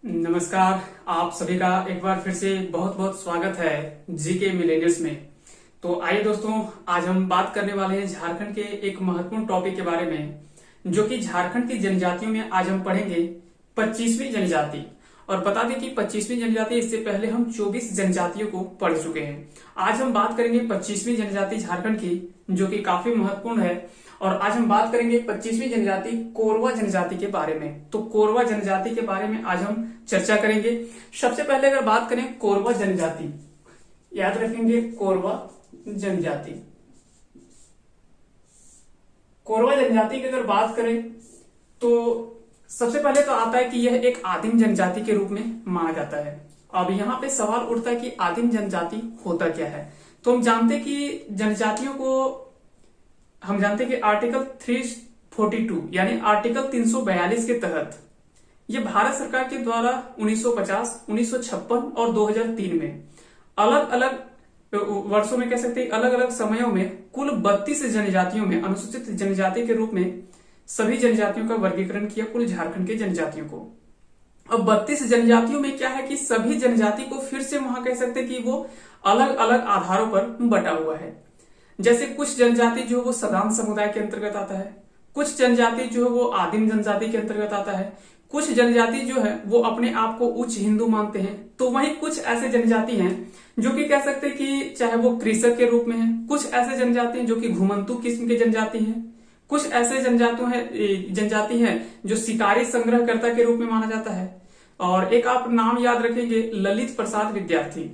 नमस्कार। आप सभी का एक बार फिर से बहुत बहुत स्वागत है जीके मिलेनियल्स में। तो आइए दोस्तों, आज हम बात करने वाले हैं झारखंड के एक महत्वपूर्ण टॉपिक के बारे में, जो कि झारखंड की जनजातियों में आज हम पढ़ेंगे 25वीं जनजाति। और बता दें कि 25वीं जनजाति, इससे पहले हम 24 जनजातियों को पढ़ चुके हैं। आज हम बात करेंगे 25वीं जनजाति झारखंड की, जो कि काफी महत्वपूर्ण है। और आज हम बात करेंगे 25वीं जनजाति कोरवा जनजाति के बारे में। तो कोरवा जनजाति के बारे में आज हम चर्चा करेंगे। सबसे पहले अगर बात करें कोरवा जनजाति, याद रखेंगे कोरवा जनजाति। कोरवा जनजाति की अगर बात करें तो सबसे पहले तो आता है कि यह एक आदिम जनजाति के रूप में माना जाता है। अब यहाँ पे सवाल उठता है कि आदिम जनजाति होता क्या है। तो हम जानते कि जनजातियों को हम जानते कि आर्टिकल 342 यानी आर्टिकल 342 के तहत ये भारत सरकार के द्वारा 1950, 1956 और 2003 में अलग अलग वर्षों में, कह सकते हैं अलग अलग समयों में, कुल 32 जनजातियों में अनुसूचित जनजाति के रूप में सभी जनजातियों का वर्गीकरण किया, कुल झारखंड के जनजातियों को। अब 32 जनजातियों में क्या है कि सभी जनजाति को फिर से वहां कह सकते हैं कि वो अलग अलग आधारों पर बटा हुआ है। जैसे कुछ जनजाति जो है वो सदान समुदाय के अंतर्गत आता है, कुछ जनजाति जो है वो आदिम जनजाति के अंतर्गत आता है, कुछ जनजाति जो है वो अपने आप को उच्च हिंदू मानते हैं। तो वहीं कुछ ऐसे जनजाति हैं जो कि कह सकते हैं कि चाहे वो कृषक के रूप में है, कुछ ऐसे जनजाति हैं जो कि घुमंतू किस्म के जनजाति हैं, कुछ ऐसे जनजाति हैं जो शिकारी संग्रहकर्ता के रूप में माना जाता है। और एक आप नाम याद रखेंगे, ललित प्रसाद विद्यार्थी।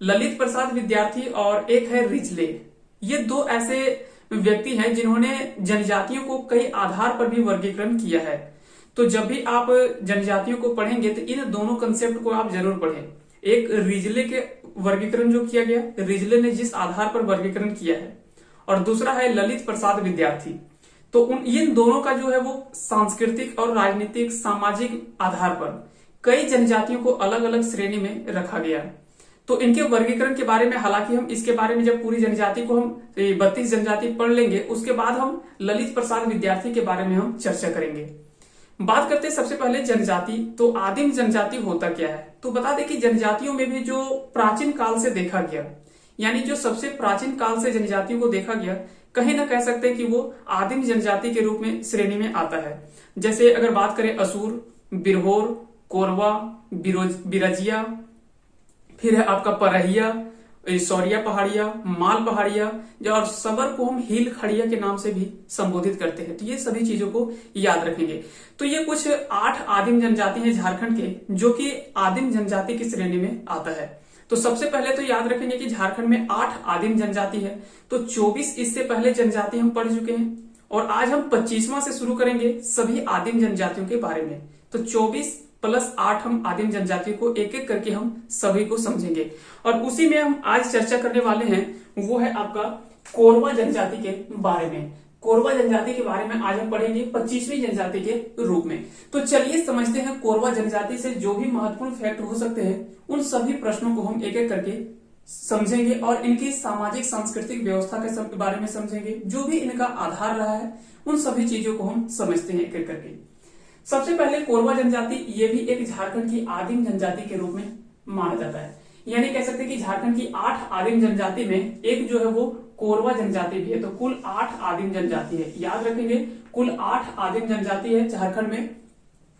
ललित प्रसाद विद्यार्थी और एक है रिजले। ये दो ऐसे व्यक्ति हैं जिन्होंने जनजातियों को कई आधार पर भी वर्गीकरण किया है। तो जब भी आप जनजातियों को पढ़ेंगे तो इन दोनों कंसेप्ट को आप जरूर पढ़ें। एक रिजले के वर्गीकरण जो किया गया, रिजले ने जिस आधार पर वर्गीकरण किया है, और दूसरा है ललित प्रसाद विद्यार्थी। तो इन दोनों का जो है वो सांस्कृतिक और राजनीतिक सामाजिक आधार पर कई जनजातियों को अलग अलग श्रेणी में रखा गया। तो इनके वर्गीकरण के बारे में, हालांकि हम इसके बारे में जब पूरी जनजाति को हम 32 जनजाति पढ़ लेंगे, उसके बाद हम ललित प्रसाद विद्यार्थी के बारे में हम चर्चा करेंगे। बात करते हैं सबसे पहले जनजाति। तो आदिम जनजाति होता क्या है। तो बता दें कि जनजातियों में भी जो प्राचीन काल से देखा गया, यानी जो सबसे प्राचीन काल से जनजातियों को देखा गया, कहीं ना कह सकते हैं कि वो आदिम जनजाति के रूप में श्रेणी में आता है। जैसे अगर बात करें असुर, बिरहोर, कोरवा, बिरजिया, फिर है आपका परहिया, सौरिया पहाड़िया, माल पहाड़िया, और सबर को हम हील खड़िया के नाम से भी संबोधित करते हैं। तो ये सभी चीजों को याद रखेंगे। तो ये कुछ 8 आदिम जनजाति हैं झारखंड के, जो कि आदिम जनजाति की श्रेणी में आता है। तो सबसे पहले तो याद रखेंगे कि झारखंड में 8 आदिम जनजाति है। तो 24 इससे पहले जनजाति हम पढ़ चुके हैं, और आज हम 25वां से शुरू करेंगे सभी आदिम जनजातियों के बारे में। तो 24 + 8 हम आदिम जनजातियों को एक एक करके हम सभी को समझेंगे। और उसी में हम आज चर्चा करने वाले हैं, वो है आपका कोरवा जनजाति के बारे में। कोरवा जनजाति के बारे में आज हम पढ़ेंगे 25वीं जनजाति के रूप में। तो चलिए समझते हैं कोरवा जनजाति से जो भी महत्वपूर्ण फैक्ट हो सकते हैं, उन सभी प्रश्नों को हम एक एक करके समझेंगे और इनकी सामाजिक सांस्कृतिक व्यवस्था के बारे में समझेंगे। जो भी इनका आधार रहा है, उन सभी चीजों को हम समझते हैं एक एक करके। सबसे पहले कोरवा जनजाति, ये भी एक झारखंड की आदिम जनजाति के रूप में माना जाता है। यानी कह सकते हैं कि झारखंड की 8 आदिम जनजाति में एक जो है वो कोरवा जनजाति भी है। तो कुल 8 आदिम जनजाति है, याद रखेंगे कुल 8 आदिम जनजाति है झारखंड में।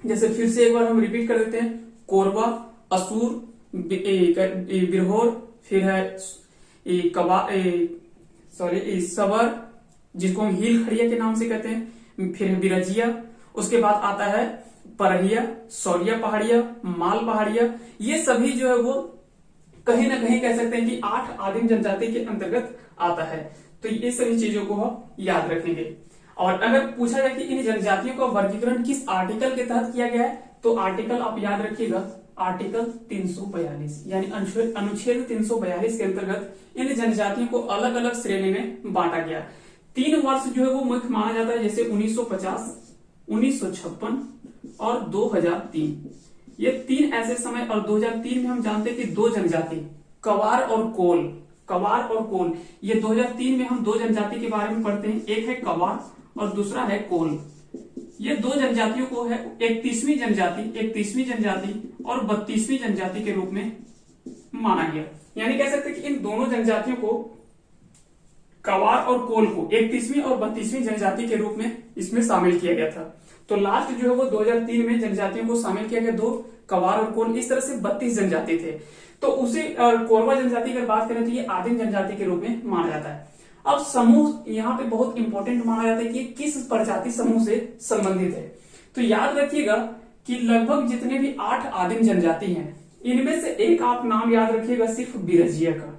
जैसे फिर से एक बार हम रिपीट कर देते हैं, कोरवा, असुर, बिरहोर, फिर है सबर, जिसको हम हील खड़िया के नाम से कहते हैं, फिर है बिरजिया, उसके बाद आता है परहिया, सौरिया पहाड़िया, माल पहाड़िया। ये सभी जो है वो कहीं ना कहीं कह सकते हैं कि 8 आदिम जनजाति के अंतर्गत आता है। तो ये सभी चीजों को हम याद रखेंगे। और अगर पूछा जाए कि इन जनजातियों का वर्गीकरण किस आर्टिकल के तहत किया गया है, तो आर्टिकल आप याद रखिएगा, आर्टिकल 342 यानी अनुच्छेद 342 के अंतर्गत इन जनजातियों को अलग अलग श्रेणी में बांटा गया। 3 वर्ष जो है वो मुख्य माना जाता है, जैसे 1950, 1956 और 2003। ये 3 ऐसे समय, और 2003 में हम जानते हैं कि 2 जनजाति, कवार और कोल, ये 2003 में हम 2 जनजाति के बारे में पढ़ते हैं। एक है कवार और दूसरा है कोल। ये दो जनजातियों को है 31वीं जनजाति और 32वीं जनजाति के रूप में माना गया। यानी कह सकते हैं कि इन दोनों जनजातियों को, कवार और कोल को 31वीं और 32वीं जनजाति के रूप में इसमें शामिल किया गया था। तो लास्ट जो है वो 2003 में जनजातियों को शामिल किया गया, दो कवार और कोल, इस तरह से 32 जनजाति थे। तो उसी कोरवा जनजाति की अगर बात करें तो ये आदिम जनजाति के रूप में माना जाता है। अब समूह यहाँ पे बहुत इंपॉर्टेंट माना जाता है कि किस प्रजाति समूह से संबंधित है। तो याद रखिएगा कि लगभग जितने भी 8 आदिम जनजाति हैं, इनमें से एक आप नाम याद रखिएगा सिर्फ बिरजिया का।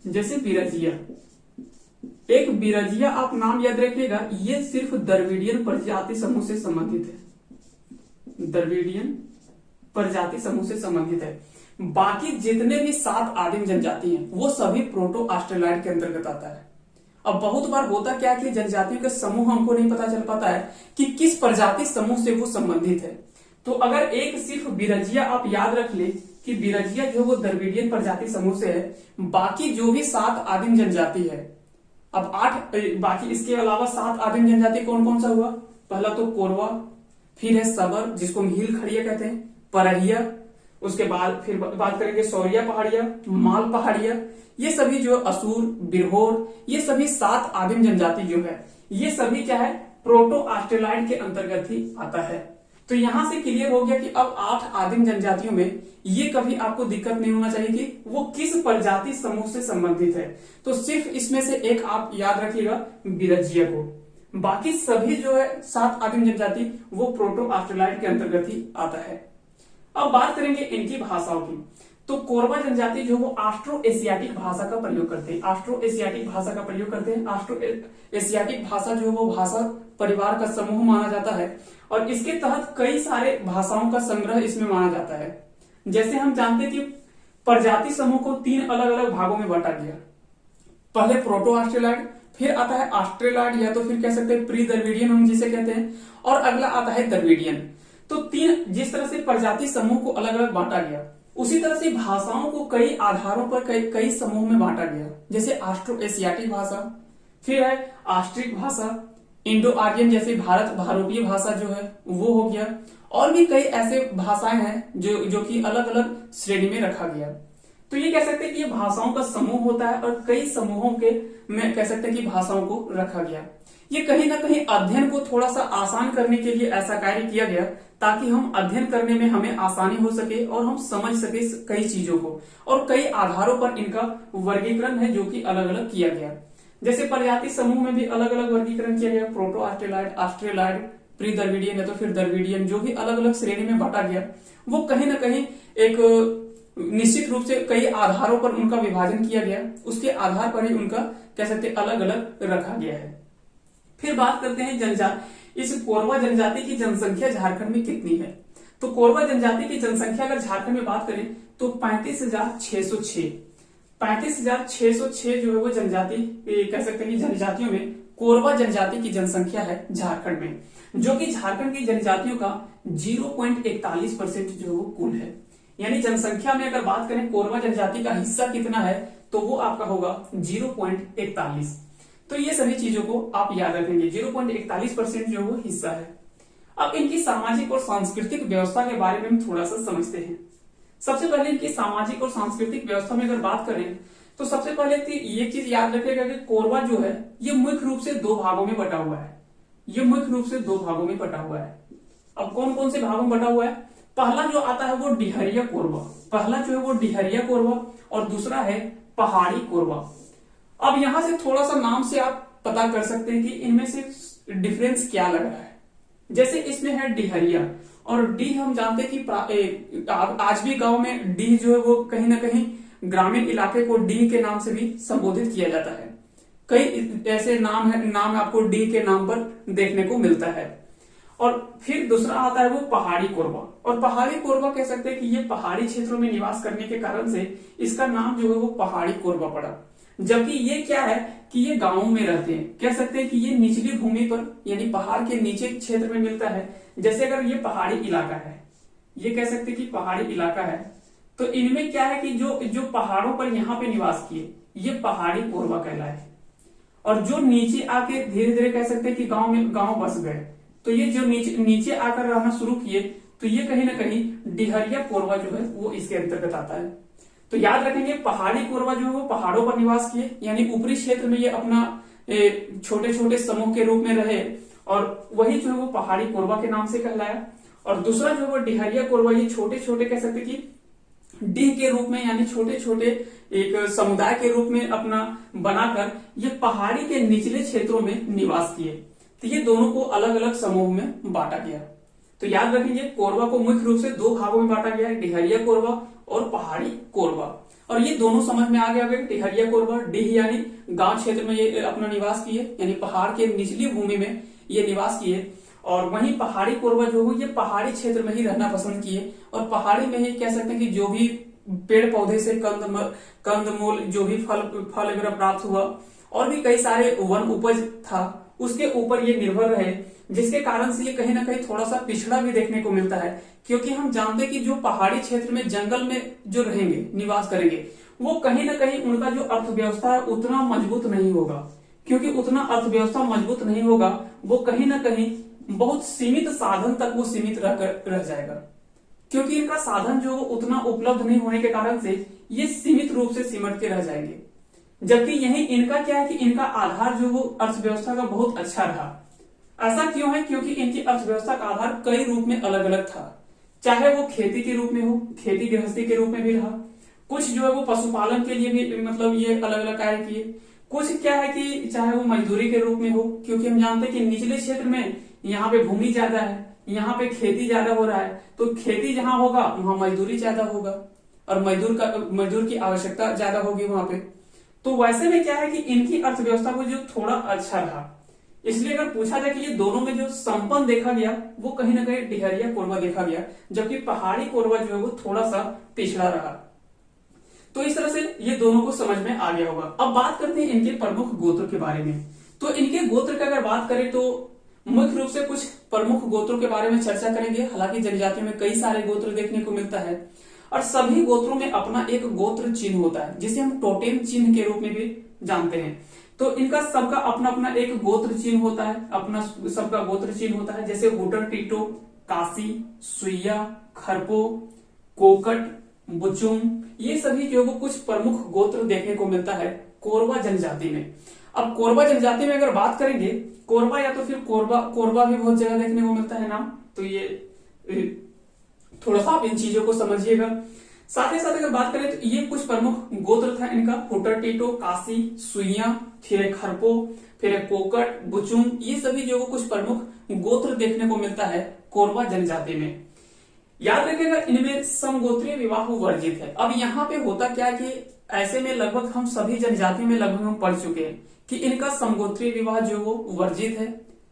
जैसे बिरजिया, एक बिरजिया आप नाम याद रखिएगा, ये सिर्फ द्रविडियन प्रजाति समूह से संबंधित है, द्रविडियन प्रजाति समूह से संबंधित है। बाकी जितने भी 7 आदिम जनजाति हैं वो सभी प्रोटो ऑस्ट्रेलॉइड के अंतर्गत आता है। अब बहुत बार होता क्या कि जनजातियों के समूह हमको नहीं पता चल पाता है कि किस प्रजाति समूह से वो संबंधित है। तो अगर एक सिर्फ बिरजिया आप याद रख ले कि बिरजिया जो वो द्रविडियन प्रजाति समूह से है, बाकी जो भी 7 आदिम जनजाति है, अब 8 बाकी इसके अलावा 7 आदिम जनजाति कौन कौन सा हुआ? पहला तो कोरवा, फिर है सबर जिसको हील खड़िया कहते हैं, परहिया, उसके बाद फिर बात करेंगे सौरिया पहाड़िया, माल पहाड़िया, ये सभी जो असुर, बिरहोर, ये सभी 7 आदिम जनजाति जो है ये सभी क्या है? प्रोटो ऑस्ट्रेलॉइड के अंतर्गत ही आता है। तो यहां से क्लियर हो गया कि अब 8 आदिम जनजातियों में ये कभी आपको दिक्कत नहीं होना चाहिए कि वो किस प्रजाति समूह से संबंधित है। तो सिर्फ इसमें से एक आप याद रखिएगा बिरजिया को, बाकी सभी जो है 7 आदिम जनजाति वो प्रोटो ऑस्ट्रेलॉइड के अंतर्गत ही आता है। अब बात करेंगे इनकी भाषाओं की। तो कोरवा जनजाति जो वो ऑस्ट्रो एशियाटिक भाषा का प्रयोग करते हैं, ऑस्ट्रो एशियाटिक भाषा का प्रयोग करते हैं। ऑस्ट्रो एशियाटिक भाषा जो है वो भाषा परिवार का समूह माना जाता है और इसके तहत कई सारे भाषाओं का संग्रह इसमें माना जाता है। जैसे हम जानते हैं कि प्रजाति समूह को 3 अलग अलग भागों में बांटा गया। पहले प्रोटो ऑस्ट्रेलॉइड, फिर आता है ऑस्ट्रेलॉइड या तो फिर कह सकते हैं प्री द्रविडियन हम जिसे कहते हैं, और अगला आता है द्रविडियन। तो 3 जिस तरह से प्रजाति समूह को अलग अलग बांटा गया, उसी तरह से भाषाओं को कई आधारों पर कई समूह में बांटा गया। जैसे ऑस्ट्रो एशियाटिक भाषा, फिर है ऑस्ट्रिक भाषा, इंडो आर्यन जैसे भारतीय भाषा जो है वो हो गया, और भी कई ऐसे भाषाएं हैं जो कि अलग अलग श्रेणी में रखा गया। तो ये कह सकते हैं कि ये भाषाओं का समूह होता है और कई समूहों के में कह सकते हैं कि भाषाओं को रखा गया। ये कहीं ना कहीं अध्ययन को थोड़ा सा आसान करने के लिए ऐसा कार्य किया गया ताकि हम अध्ययन करने में हमें आसानी हो सके और हम समझ सके कई चीजों को, और कई आधारों पर इनका वर्गीकरण है जो कि अलग अलग किया गया। जैसे प्रजाति समूह में भी अलग अलग वर्गीकरण किया गया, proto Australoid, Australoid, pre Dravidian या तो फिर द्रविडियन, जो भी अलग अलग श्रेणी में बांटा गया वो कहीं ना कहीं एक निश्चित रूप से कई आधारों पर उनका विभाजन किया गया, उसके आधार पर ही उनका कह सकते अलग अलग रखा गया है। फिर बात करते हैं इस कोरवा जनजाति की जनसंख्या झारखंड में कितनी है। तो कोरवा जनजाति की जनसंख्या अगर झारखंड में बात करें तो 35,606 जो है वो जनजाति कह सकते हैं कि जनजातियों में कोरवा जनजाति की जनसंख्या है झारखंड में, जो कि झारखंड की जनजातियों का 0.41% जो वो कुल है। यानी जनसंख्या में अगर बात करें कोरवा जनजाति का हिस्सा कितना है तो वो आपका होगा 0.41। तो ये सभी चीजों को आप याद रखेंगे, 0.41% जो वो हिस्सा है। अब इनकी सामाजिक और सांस्कृतिक व्यवस्था के बारे में हम थोड़ा सा समझते हैं। सबसे पहले इनकी सामाजिक और सांस्कृतिक व्यवस्था में अगर बात करें तो सबसे पहले ये चीज याद रखिएगा कि कोरवा जो है ये मुख्य रूप से 2 भागों में बटा हुआ है। ये मुख्य रूप से 2 भागों में बटा हुआ है। अब कौन कौन से भागों में बटा हुआ है? पहला जो आता है वो डिहरिया कोरवा, और दूसरा है पहाड़ी कोरवा। अब यहां से थोड़ा सा नाम से आप पता कर सकते हैं कि इनमें से डिफरेंस क्या लग रहा है। जैसे इसमें है डिहरिया, और डी हम जानते हैं कि आज भी गांव में डी जो है वो कहीं ना कहीं ग्रामीण इलाके को डी के नाम से भी संबोधित किया जाता है। कई ऐसे नाम आपको डी के नाम पर देखने को मिलता है। और फिर दूसरा आता है वो पहाड़ी कोरवा, और पहाड़ी कोरवा कह सकते हैं कि ये पहाड़ी क्षेत्रों में निवास करने के कारण से इसका नाम जो है वो पहाड़ी कोरवा पड़ा। जबकि ये क्या है कि ये गांवों में रहते हैं, कह सकते हैं कि ये निचली भूमि पर यानी पहाड़ के नीचे क्षेत्र में मिलता है। जैसे अगर ये पहाड़ी इलाका है, ये कह सकते हैं कि पहाड़ी इलाका है, तो इनमें क्या है कि जो पहाड़ों पर यहाँ पे निवास किए ये पहाड़ी कोरवा कहलाए। और जो नीचे आके धीरे धीरे कह सकते हैं कि गांव बस गए। तो ये जो नीचे नीचे आकर रहना शुरू किए, तो ये कहीं ना कहीं डिहरिया कोरवा जो है वो इसके अंतर्गत आता है। तो याद रखेंगे, पहाड़ी कोरवा जो है वो पहाड़ों पर निवास किए, यानी ऊपरी क्षेत्र में ये अपना छोटे छोटे समूह के रूप में रहे, और वही जो है वो पहाड़ी कोरवा के नाम से कहलाया। और दूसरा जो है वो डिहरिया कोरवा, ये छोटे छोटे कह सकते कि डीह के रूप में, यानी छोटे छोटे एक समुदाय के रूप में अपना बनाकर ये पहाड़ी के निचले क्षेत्रों में निवास किए। तो ये दोनों को अलग अलग समूह में बांटा गया। तो याद रखेंगे, कोरवा को मुख्य रूप से दो भागों में बांटा गया है, डिहरिया कोरवा और पहाड़ी कोरवा। और ये दोनों समझ में आ गया होगा। डिहरिया कोरवा, डीह यानी गांव क्षेत्र में ये अपना निवास किए, यानी पहाड़ के निचली भूमि में ये निवास किए। और वहीं पहाड़ी कोरवा जो हो, ये पहाड़ी क्षेत्र में ही रहना पसंद किए, और पहाड़ी में ही कह सकते हैं कि जो भी पेड़ पौधे से कंदमूल, जो भी फल वगैरह प्राप्त हुआ, और भी कई सारे वन उपज था, उसके ऊपर ये निर्भर रहे, जिसके कारण से ये कहीं ना कहीं थोड़ा सा पिछड़ा भी देखने को मिलता है। क्योंकि हम जानते हैं कि जो पहाड़ी क्षेत्र में जंगल में जो रहेंगे, निवास करेंगे, वो कहीं ना कहीं उनका जो अर्थव्यवस्था है उतना मजबूत नहीं होगा। क्योंकि उतना अर्थव्यवस्था मजबूत नहीं होगा, वो कहीं ना कहीं बहुत सीमित साधन तक वो सीमित रह जाएगा। क्योंकि इनका साधन जो उतना उपलब्ध नहीं होने के कारण से ये सीमित रूप से सिमट के रह जाएंगे। जबकि यही इनका क्या है कि इनका आधार जो वो अर्थव्यवस्था का बहुत अच्छा रहा। ऐसा क्यों है? क्योंकि इनकी अर्थव्यवस्था का आधार कई रूप में अलग अलग था। चाहे वो खेती के रूप में हो, खेती गृहस्थी के रूप में भी रहा, कुछ जो है वो पशुपालन के लिए भी मतलब ये अलग अलग कार्य किए, कुछ क्या है कि चाहे वो मजदूरी के रूप में हो, क्योंकि हम जानते हैं कि निचले क्षेत्र में यहाँ पे भूमि ज्यादा है, यहाँ पे खेती ज्यादा हो रहा है, तो खेती जहां होगा वहां मजदूरी ज्यादा होगा, और मजदूर की आवश्यकता ज्यादा होगी वहां पे। तो वैसे में क्या है कि इनकी अर्थव्यवस्था को जो थोड़ा अच्छा रहा, इसलिए अगर पूछा जाए कि ये दोनों में जो संपन्न देखा गया वो कहीं ना कहीं डिहरिया कोरवा देखा गया, जबकि पहाड़ी कोरवा जो है वो थोड़ा सा पिछड़ा रहा। तो इस तरह से ये दोनों को समझ में आ गया होगा। अब बात करते हैं इनके प्रमुख गोत्र के बारे में। तो इनके गोत्र की अगर बात करें तो मुख्य रूप से कुछ प्रमुख गोत्रों के बारे में चर्चा करेंगे। हालांकि जनजातियों में कई सारे गोत्र देखने को मिलता है, और सभी गोत्रों में अपना एक गोत्र चिन्ह होता है, जिसे हम टोटेम चिन्ह के रूप में भी जानते हैं। तो इनका सबका अपना अपना एक गोत्र चिन्ह होता है, अपना सबका गोत्र चिन्ह होता है। जैसे हुटर टीटो, कासी, सुइया, खरपो, कोकट, बुचुम, ये सभी जो वो कुछ प्रमुख गोत्र देखने को मिलता है कोरवा जनजाति में। अब कोरवा जनजाति में अगर बात करेंगे, कोरवा या तो फिर कोरवा भी बहुत जगह देखने को मिलता है नाम, तो ये थोड़ा सा आप इन चीजों को समझिएगा। साथ ही साथ अगर बात करें तो ये कुछ प्रमुख गोत्र था इनका, हुटर टीटो, कासी, सुइया, फिर खरपो, फिर कोकट, बुचुम, ये सभी जो कुछ प्रमुख गोत्र देखने को मिलता है कोरवा जनजाति में। याद रखिएगा, इनमें समगोत्रीय विवाह वर्जित है। अब यहाँ पे होता क्या है कि ऐसे में लगभग हम सभी जनजातियों में लगभग हम पढ़ चुके हैं कि इनका समगोत्रीय विवाह जो वो वर्जित है।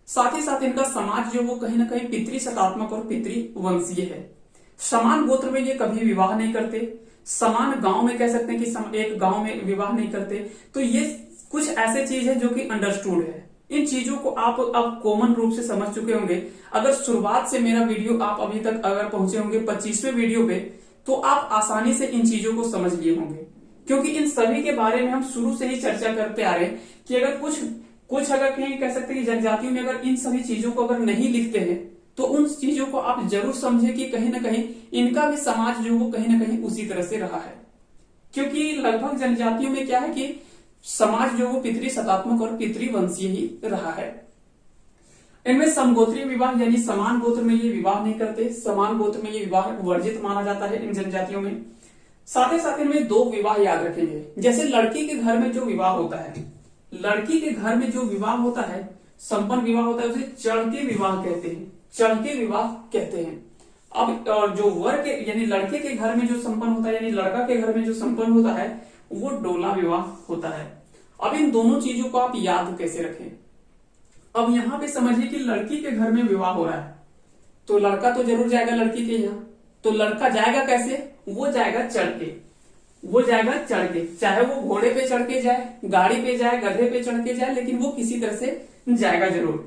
साथ ही साथ इनका समाज जो वो कहीं ना कहीं पितृ सतात्मक और पितृवंशीय है। समान गोत्र में ये कभी विवाह नहीं करते, समान गांव में कह सकते हैं कि एक गांव में विवाह नहीं करते। तो ये कुछ ऐसे चीज है जो कि अंडरस्टूड है। इन चीजों को आप अब कॉमन रूप से समझ चुके होंगे। अगर शुरुआत से मेरा वीडियो आप अभी तक अगर पहुंचे होंगे 25वें वीडियो पे, तो आप आसानी से इन चीजों को समझ लिए होंगे, क्योंकि इन सभी के बारे में हम शुरू से ही चर्चा करते आ रहे हैं कि अगर कुछ अगर कहीं कह सकते हैं कि जनजातियों में अगर इन सभी चीजों को अगर नहीं लिखते हैं, तो उन चीजों को आप जरूर समझे कि कहीं ना कहीं इनका भी समाज जो वो कहीं ना कहीं उसी तरह से रहा है। क्योंकि लगभग जनजातियों में क्या है कि समाज जो वो पितृ सतात्मक और पितृवंशीय ही रहा है। इनमें समगोत्रीय विवाह यानी समान गोत्र में ये विवाह नहीं करते, समान गोत्र में ये विवाह वर्जित माना जाता है इन जनजातियों में। साथ ही साथ इनमें दो विवाह याद रखेंगे। जैसे लड़की के घर में जो विवाह होता है, लड़की के घर में जो विवाह होता है, संपन्न विवाह होता है, उसे चढ़ के विवाह कहते हैं, चढ़ के विवाह कहते हैं। अब और जो वर के यानी लड़के के घर में जो संपन्न होता है, यानी लड़का के घर में जो संपन्न होता है, वो डोला विवाह होता है। अब इन दोनों चीजों को आप याद कैसे रखें? अब यहाँ पे समझिए कि लड़की के घर में विवाह हो रहा है, तो लड़का तो जरूर जाएगा लड़की के यहाँ। तो लड़का जाएगा कैसे? वो जाएगा चढ़ के, वो जाएगा चढ़ के, चाहे वो घोड़े पे चढ़ के जाए, गाड़ी पे जाए, गधे पे चढ़ के जाए, लेकिन वो किसी तरह से जाएगा जरूर।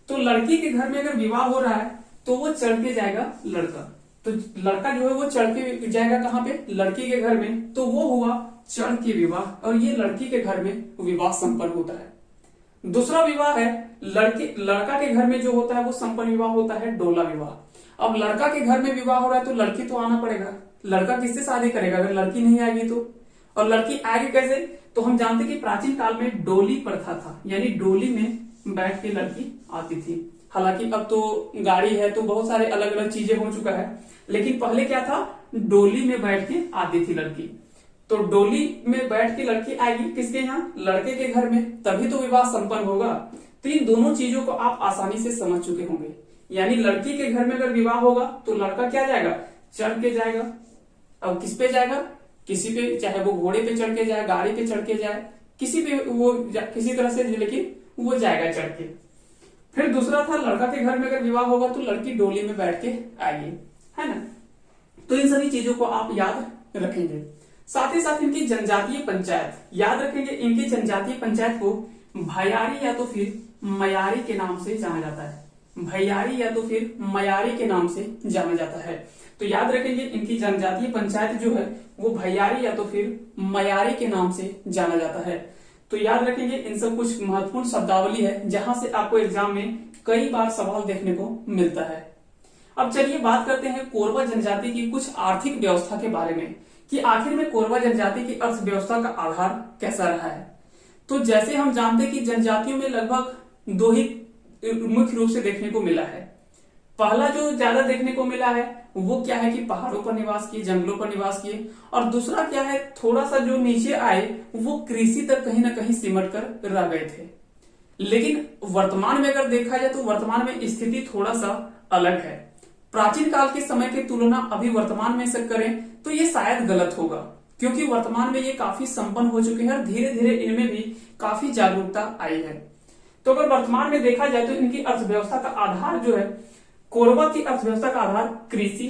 तो लड़की के घर में अगर विवाह हो रहा है तो वो चढ़ के जाएगा लड़का। तो लड़का जो है वो चढ़ के जाएगा कहाँ पे? लड़की के घर में। तो वो हुआ चढ़ के विवाह, और ये लड़की के घर में विवाह संपन्न होता है। दूसरा विवाह है लड़का के घर में जो होता है वो संपन्न विवाह होता है डोला विवाह। अब लड़का के घर में विवाह हो रहा है तो लड़की तो आना पड़ेगा। लड़का किससे शादी करेगा अगर लड़की नहीं आएगी तो? और लड़की आएगी कैसे? तो हम जानते कि प्राचीन काल में डोली प्रथा था, यानी डोली में बैठ के लड़की आती थी। हालांकि अब तो गाड़ी है तो बहुत सारे अलग अलग चीजें हो चुका है, लेकिन पहले क्या था, डोली में बैठ के आती थी लड़की। तो डोली में बैठ के लड़की आएगी किसके यहाँ? लड़के के घर में, तभी तो विवाह संपन्न होगा। तो इन दोनों चीजों को आप आसानी से समझ चुके होंगे। यानी लड़की के घर में अगर विवाह होगा तो लड़का क्या जाएगा? चढ़ के जाएगा। अब किस पे जाएगा? किसी पे, चाहे वो घोड़े पे चढ़ के जाए, गाड़ी पे चढ़ के जाए, किसी पे वो किसी तरह से, लेकिन वो जाएगा चढ़ के। फिर दूसरा था लड़का के घर में अगर विवाह होगा तो लड़की डोली में बैठ के आएगी, है ना। तो इन सभी चीजों को आप याद रखेंगे। साथ ही साथ इनकी जनजातीय पंचायत याद रखेंगे। इनकी जनजातीय पंचायत को भैयारी या तो फिर मयारी के नाम से जाना जाता है। भैयारी या तो फिर मयारी के नाम से जाना जाता है। तो याद रखेंगे इनकी जनजातीय पंचायत जो है वो भैयारी या तो फिर मयारी के नाम से जाना जाता है। तो याद रखेंगे इन सब कुछ महत्वपूर्ण शब्दावली है जहां से आपको एग्जाम में कई बार सवाल देखने को मिलता है। अब चलिए बात करते हैं कोरवा जनजाति की कुछ आर्थिक व्यवस्था के बारे में, कि आखिर में कोरवा जनजाति की अर्थव्यवस्था का आधार कैसा रहा है। तो जैसे हम जानते हैं कि जनजातियों में लगभग दो ही मुख्य रूप से देखने को मिला है। पहला जो ज्यादा देखने को मिला है वो क्या है कि पहाड़ों पर निवास किए, जंगलों पर निवास किए, और दूसरा क्या है, थोड़ा सा जो नीचे आए वो कृषि तक कहीं ना कहीं सिमट कर रह गए थे। लेकिन वर्तमान में अगर देखा जाए तो वर्तमान में स्थिति थोड़ा सा अलग है। प्राचीन काल के समय की तुलना अभी वर्तमान में से करें तो ये शायद गलत होगा, क्योंकि वर्तमान में ये काफी संपन्न हो चुके हैं और धीरे धीरे इनमें भी काफी जागरूकता आई है। तो अगर वर्तमान में देखा जाए तो इनकी अर्थव्यवस्था का आधार जो है, कोरबा की अर्थव्यवस्था का आधार कृषि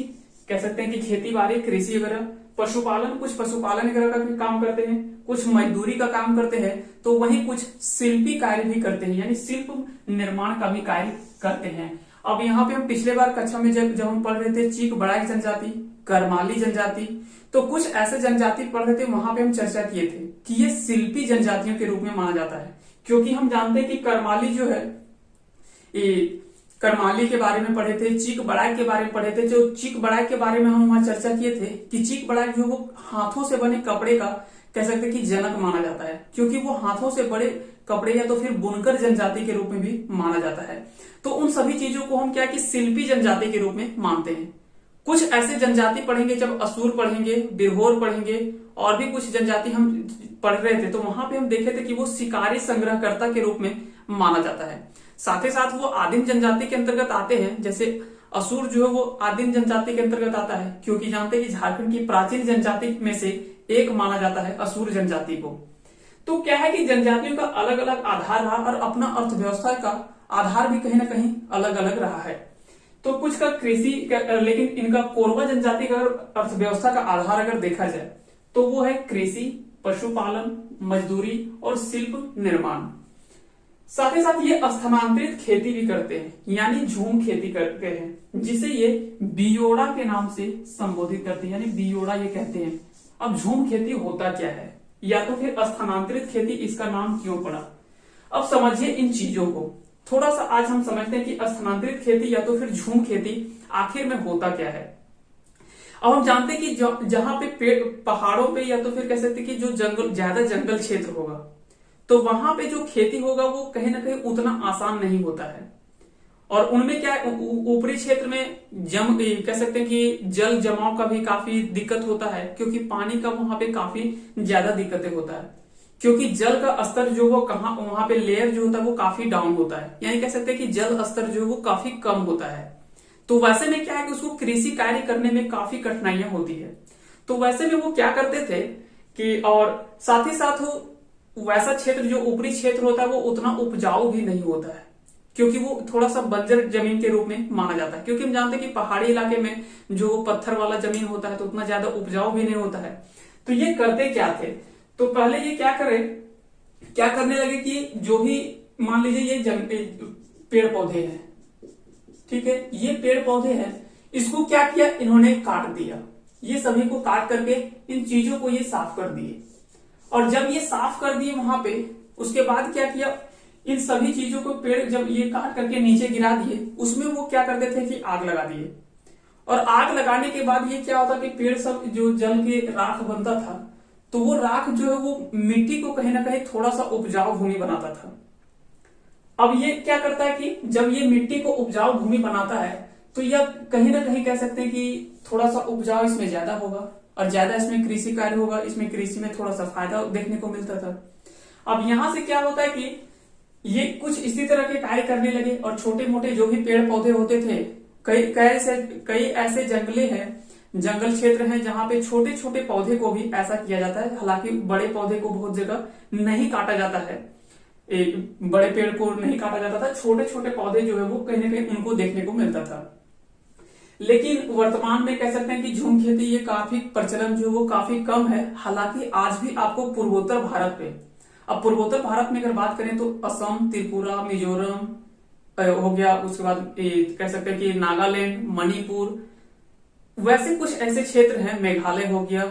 कह सकते हैं कि खेती बाड़ी, कृषि वगैरह, पशुपालन, कुछ पशुपालन वगैरह का भी काम करते हैं, कुछ मजदूरी का काम करते हैं, तो वहीं कुछ शिल्पी कार्य भी करते हैं, यानी शिल्प निर्माण का भी कार्य करते हैं। अब यहाँ पे हम पिछले बार कक्षा में जब हम पढ़ रहे थे चीक बड़ाई जनजाति, करमाली जनजाति, तो कुछ ऐसे जनजाति पढ़ रहे थे, वहां पे हम चर्चा किए थे कि ये शिल्पी जनजातियों के रूप में माना जाता है। क्योंकि हम जानते हैं कि करमाली जो है, करमाली के बारे में पढ़े थे, चीक बड़ाई के बारे में पढ़े थे। जो चीक बड़ाई के बारे में हम वहां चर्चा किए थे कि चीक बड़ाई जो वो हाथों से बने कपड़े का कह सकते हैं कि जनक माना जाता है, क्योंकि वो हाथों से बड़े कपड़े या तो फिर बुनकर जनजाति के रूप में भी माना जाता है। तो उन सभी चीजों को हम क्या कि शिल्पी जनजाति के रूप में मानते हैं। कुछ ऐसे जनजाति पढ़ेंगे, जब असुर पढ़ेंगे, बिरहोर पढ़ेंगे, और भी कुछ जनजाति हम पढ़ रहे थे, तो वहां पे हम देखे थे कि वो शिकारी संग्रहकर्ता के रूप में माना जाता है। साथ ही साथ वो आदिम जनजाति के अंतर्गत आते हैं। जैसे असुर जो है वो आदिम जनजाति के अंतर्गत आता है, क्योंकि जानते हैं कि झारखंड की प्राचीन जनजाति में से एक माना जाता है असुर जनजाति को। तो क्या है कि जनजातियों का अलग अलग आधार रहा और अपना अर्थव्यवस्था का आधार भी कहीं ना कहीं अलग अलग रहा है। तो कुछ का कृषि, लेकिन इनका कोरवा जनजाति का अर्थव्यवस्था का आधार अगर देखा जाए तो वो है कृषि, पशुपालन, मजदूरी और शिल्प निर्माण। साथ ही साथ ये स्थानांतरित खेती भी करते हैं, यानी झूम खेती करते हैं, जिसे ये बियोड़ा के नाम से संबोधित करते हैं, यानी बियोड़ा ये कहते हैं। अब झूम खेती होता क्या है, या तो फिर स्थानांतरित खेती इसका नाम क्यों पड़ा? अब समझिए इन चीजों को थोड़ा सा। आज हम समझते हैं कि स्थानांतरित खेती या तो फिर झूम खेती आखिर में होता क्या है। अब हम जानते हैं कि जहां पे पेड़, पहाड़ों पे, या तो फिर कह सकते कि जो जंगल, ज्यादा जंगल क्षेत्र होगा, तो वहां पे जो खेती होगा वो कहीं ना कहीं उतना आसान नहीं होता है। और उनमें क्या, ऊपरी क्षेत्र में कह सकते हैं कि जल जमाव का भी काफी दिक्कत होता है, क्योंकि पानी का वहां पे काफी ज्यादा दिक्कतें होता है, क्योंकि जल का स्तर जो वो वहां पे लेयर जो होता है वो काफी डाउन होता है, यानी कह सकते हैं कि जल स्तर जो है वो काफी कम होता है। तो वैसे में क्या है कि उसको कृषि कार्य करने में काफी कठिनाइयां होती है। तो वैसे में वो क्या करते थे कि, और साथ ही साथ वैसा क्षेत्र जो ऊपरी क्षेत्र होता है वो उतना उपजाऊ भी नहीं होता है, क्योंकि वो थोड़ा सा बंजर जमीन के रूप में माना जाता है। क्योंकि हम जानते हैं कि पहाड़ी इलाके में जो पत्थर वाला जमीन होता है तो उतना ज्यादा उपजाऊ भी नहीं होता है। तो ये करते क्या थे, तो पहले ये क्या करने लगे कि जो भी मान लीजिए ये पेड़ पौधे हैं, ठीक है, ये पेड़ पौधे हैं, इसको क्या किया, इन्होंने काट दिया। ये सभी को काट करके इन चीजों को ये साफ कर दिए, और जब ये साफ कर दिए वहां पे, उसके बाद क्या किया, इन सभी चीजों को पेड़ जब ये काट करके नीचे गिरा दिए, उसमें वो क्या करते थे कि आग लगा दिए। और आग लगाने के बाद ये क्या होता कि पेड़ सब जो जल के राख बनता था, तो वो राख जो है वो मिट्टी को कहीं ना कहीं थोड़ा सा उपजाऊ भूमि बनाता था। अब ये क्या करता है कि जब ये मिट्टी को उपजाऊ भूमि बनाता है, तो यह कहीं ना कहीं कह सकते हैं कि थोड़ा सा उपजाऊ इसमें ज्यादा होगा, और ज्यादा इसमें कृषि कार्य होगा, इसमें कृषि में थोड़ा सा फायदा देखने को मिलता था। अब यहां से क्या होता है कि ये कुछ इसी तरह के कार्य करने लगे, और छोटे मोटे जो भी पेड़ पौधे होते थे, कई ऐसे जंगले हैं, जंगल क्षेत्र हैं जहां पे छोटे छोटे पौधे को भी ऐसा किया जाता है। हालांकि बड़े पौधे को बहुत जगह नहीं काटा जाता है, बड़े पेड़ को नहीं काटा जाता था, छोटे छोटे पौधे जो है वो कहीं ना कहीं उनको देखने को मिलता था। लेकिन वर्तमान में कह सकते हैं कि झूम खेती ये काफी प्रचलन जो वो काफी कम है। हालांकि आज भी आपको पूर्वोत्तर भारत में, अब पूर्वोत्तर भारत में अगर बात करें तो असम, त्रिपुरा, मिजोरम हो गया, उसके बाद कह सकते हैं कि नागालैंड, मणिपुर, वैसे कुछ ऐसे क्षेत्र हैं, मेघालय हो गया,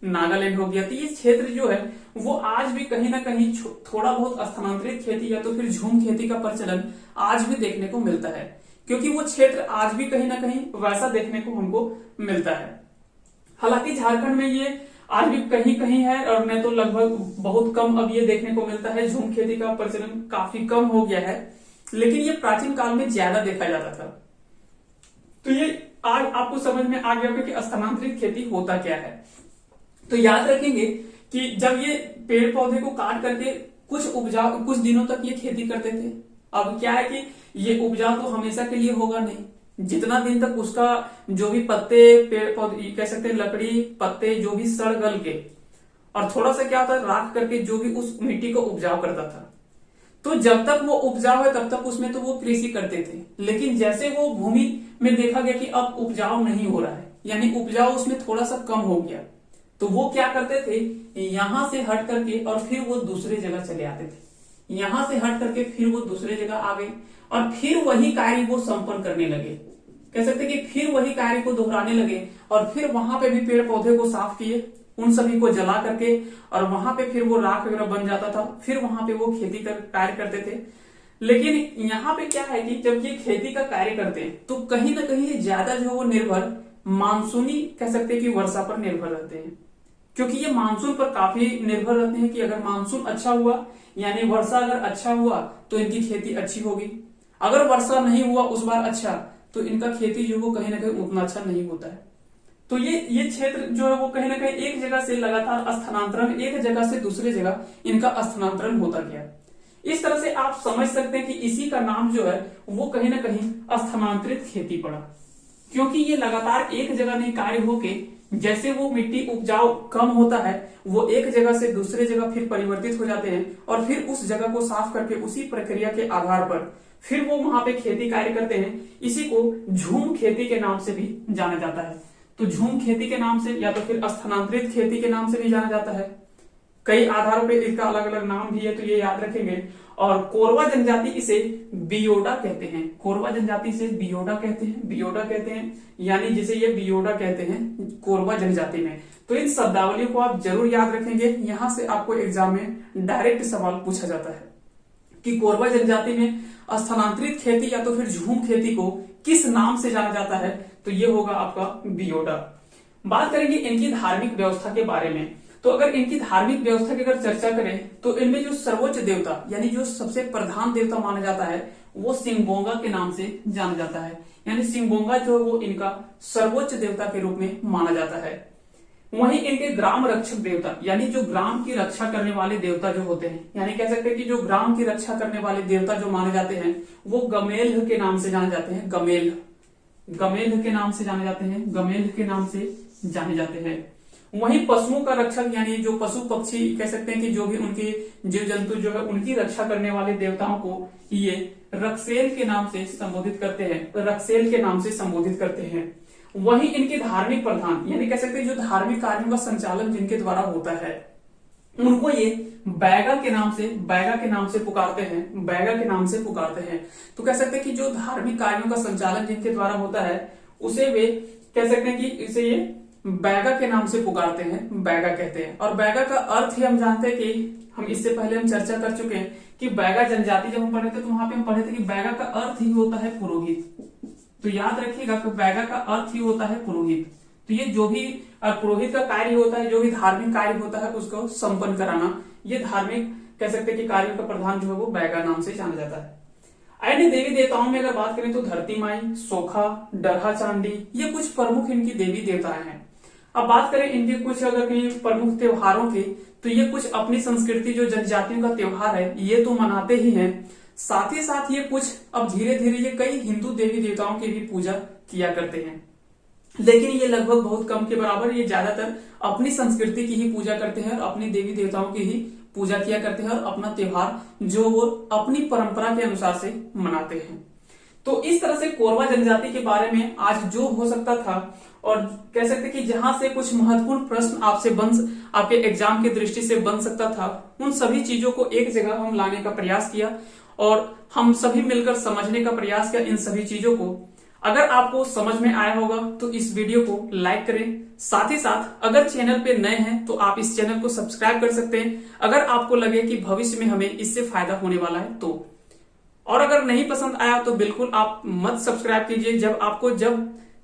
नागालैंड हो गया, तो ये क्षेत्र जो है वो आज भी कहीं ना कहीं थोड़ा बहुत स्थानांतरित खेती या तो फिर झूम खेती का प्रचलन आज भी देखने को मिलता है, क्योंकि वो क्षेत्र आज भी कहीं ना कहीं वैसा देखने को हमको मिलता है। हालांकि झारखंड में ये आज भी कहीं कहीं है, और नहीं तो लगभग बहुत कम अब ये देखने को मिलता है। झूम खेती का प्रचलन काफी कम हो गया है, लेकिन ये प्राचीन काल में ज्यादा देखा जाता था। तो ये आज आपको समझ में आ गया होगा कि स्थानांतरित खेती होता क्या है। तो याद रखेंगे कि जब ये पेड़ पौधे को काट करके कुछ दिनों तक ये खेती करते थे। अब क्या है कि ये उपजा तो हमेशा के लिए होगा नहीं, जितना दिन तक उसका जो भी पत्ते, पेड़ पौधे कह सकते हैं, लकड़ी, पत्ते जो भी सड़ गल के, और थोड़ा सा क्या होता है राख करके जो भी उस मिट्टी को उपजाऊ करता था। तो जब तक वो उपजाऊ है तब तक उसमें तो वो कृषि करते थे। लेकिन जैसे वो भूमि में देखा गया कि अब उपजाऊ नहीं हो रहा है, यानी उपजाऊ उसमें थोड़ा सा कम हो गया, तो वो क्या करते थे, यहां से हट करके और फिर वो दूसरे जगह चले आते थे। यहां से हट करके फिर वो दूसरे जगह आ गए, और फिर वही कार्य वो संपन्न करने लगे। कह सकते कि फिर वही कार्य को दोहराने लगे, और फिर वहां पे भी पेड़ पौधे को साफ किए, उन सभी को जला करके, और वहां पे फिर वो राख वगैरह बन जाता था, फिर वहां पे वो खेती कार्य करते थे। लेकिन यहाँ पे क्या है कि जब ये खेती का कार्य करते हैं तो कहीं ना कहीं ज्यादा जो वो निर्भर मानसूनी कह सकते हैं कि वर्षा पर निर्भर रहते हैं, क्योंकि ये मानसून पर काफी निर्भर रहते हैं कि अगर मानसून अच्छा हुआ, यानी वर्षा अगर अच्छा हुआ तो इनकी खेती अच्छी होगी। अगर वर्षा नहीं हुआ उस बार अच्छा, तो इनका खेती जो वो कहीं ना कहीं उतना अच्छा नहीं होता है। तो ये क्षेत्र जो है वो कहीं ना कहीं एक जगह से लगातार स्थानांतरण, एक जगह से दूसरे जगह इनका स्थानांतरण होता गया। इस तरह से आप समझ सकते हैं कि इसी का नाम जो है वो कहीं ना कहीं स्थानांतरित खेती पड़ा, क्योंकि ये लगातार एक जगह नहीं कार्य होके, जैसे वो मिट्टी उपजाऊ कम होता है वो एक जगह से दूसरे जगह फिर परिवर्तित हो जाते हैं, और फिर उस जगह को साफ करके उसी प्रक्रिया के आधार पर फिर वो वहां पे खेती कार्य करते हैं। इसी को झूम खेती के नाम से भी जाना जाता है। तो झूम खेती के नाम से या तो फिर स्थानांतरित खेती के नाम से भी जाना जाता है। कई आधारों पे इसका अलग अलग नाम भी है, तो ये याद रखेंगे। और कोरवा जनजाति इसे बियोडा कहते हैं। कोरवा जनजाति से बियोडा कहते हैं, बियोडा कहते हैं, यानी जिसे ये बियोडा कहते हैं कोरवा जनजाति में। तो इन शब्दावलियों को आप जरूर याद रखेंगे, यहां से आपको एग्जाम में डायरेक्ट सवाल पूछा जाता है कि कोरवा जनजाति में स्थानांतरित खेती या तो फिर झूम खेती को किस नाम से जाना जाता है, तो ये होगा आपका बियोडा। बात करेंगे इनकी धार्मिक व्यवस्था के बारे में। तो अगर इनकी धार्मिक व्यवस्था की अगर चर्चा करें तो इनमें जो सर्वोच्च देवता यानी जो सबसे प्रधान देवता माना जाता है वो सिंगबोंगा के नाम से जाना जाता है। यानी सिंगबोंगा जो है वो इनका सर्वोच्च देवता के रूप में माना जाता है। वहीं इनके ग्राम रक्षक देवता यानी जो ग्राम की रक्षा करने वाले देवता जो होते हैं, यानी कह सकते हैं कि जो ग्राम की रक्षा करने वाले देवता जो माने जाते हैं वो गमेल्ह के नाम से जाने जाते हैं। गमेल्ह के नाम से जाने जाते हैं, गमेल्ह के नाम से जाने जाते हैं। वहीं पशुओं का रक्षक यानी जो पशु पक्षी कह सकते हैं कि जो भी उनके जीव जंतु जो है उनकी रक्षा करने वाले देवताओं को ये रक्सेल के नाम से संबोधित करते हैं, रक्सेल के नाम से संबोधित करते हैं। वहीं इनके धार्मिक प्रधान यानी कह सकते हैं जो धार्मिक कार्यों का संचालन जिनके द्वारा होता है उनको ये बैगा के नाम से पुकारते हैं, बैगा के नाम से पुकारते हैं। तो कह सकते हैं कि जो धार्मिक कार्यों का संचालन जिनके द्वारा होता है उसे वे कह सकते हैं कि इसे ये बैगा के नाम से पुकारते हैं, बैगा कहते हैं। और बैगा का अर्थ ही हम जानते हैं कि हम इससे पहले हम चर्चा कर चुके हैं कि बैगा जनजाति जब हम पढ़े थे तो वहां पे हम पढ़े थे कि बैगा का अर्थ ही होता है पुरोहित। तो याद रखिएगा कि बैगा का अर्थ ही होता है पुरोहित। तो ये जो भी पुरोहित का कार्य होता है, जो भी धार्मिक कार्य होता है उसको संपन्न कराना, ये धार्मिक कह सकते हैं कि कार्यों का प्रधान जो है वो बैगा नाम से जाना जाता है। अन्य देवी देवताओं में अगर बात करें तो धरती माई, सोखा, डरहा चांडी, ये कुछ प्रमुख इनकी देवी देवताएं हैं। अब बात करें इनके कुछ अगर कहीं प्रमुख त्योहारों की, तो ये कुछ अपनी संस्कृति जो जनजातियों का त्योहार है ये तो मनाते ही हैं, साथ ही साथ ये कुछ अब धीरे धीरे ये कई हिंदू देवी देवताओं की भी पूजा किया करते हैं, लेकिन ये लगभग बहुत कम के बराबर, ये ज्यादातर अपनी संस्कृति की ही पूजा करते हैं और अपनी देवी देवताओं की ही पूजा किया करते हैं और अपना त्योहार जो वो अपनी परंपरा के अनुसार से मनाते हैं। तो इस तरह से कोरवा जनजाति के बारे में आज जो हो सकता था, और कह सकते कि जहां से कुछ महत्वपूर्ण प्रश्न आपसे आपके एग्जाम की दृष्टि से बन सकता था, उन सभी चीजों को एक जगह हम लाने का प्रयास किया और हम सभी मिलकर समझने का प्रयास किया इन सभी चीजों को। अगर आपको समझ में आया होगा तो इस वीडियो को लाइक करें, साथ ही साथ अगर चैनल पे नए हैं तो आप इस चैनल को सब्सक्राइब कर सकते हैं अगर आपको लगे कि भविष्य में हमें इससे फायदा होने वाला है तो। और अगर नहीं पसंद आया तो बिल्कुल आप मत सब्सक्राइब कीजिए।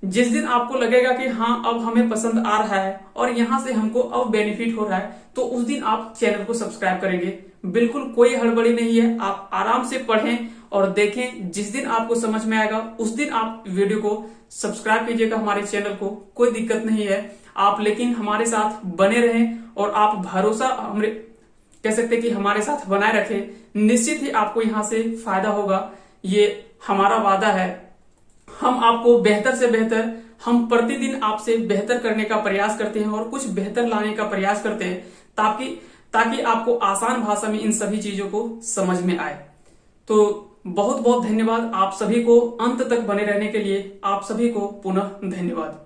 जिस दिन आपको लगेगा कि हाँ अब हमें पसंद आ रहा है और यहां से हमको अब बेनिफिट हो रहा है, तो उस दिन आप चैनल को सब्सक्राइब करेंगे। बिल्कुल कोई हड़बड़ी नहीं है, आप आराम से पढ़ें और देखें। जिस दिन आपको समझ में आएगा उस दिन आप वीडियो को सब्सक्राइब कीजिएगा, हमारे चैनल को, कोई दिक्कत नहीं है आप, लेकिन हमारे साथ बने रहें और आप भरोसा कह सकते कि हमारे साथ बनाए रखें। निश्चित ही आपको यहाँ से फायदा होगा, ये हमारा वादा है। हम आपको बेहतर से बेहतर, हम प्रतिदिन आपसे बेहतर करने का प्रयास करते हैं और कुछ बेहतर लाने का प्रयास करते हैं ताकि आपको आसान भाषा में इन सभी चीजों को समझ में आए। तो बहुत बहुत धन्यवाद आप सभी को, अंत तक बने रहने के लिए आप सभी को पुनः धन्यवाद।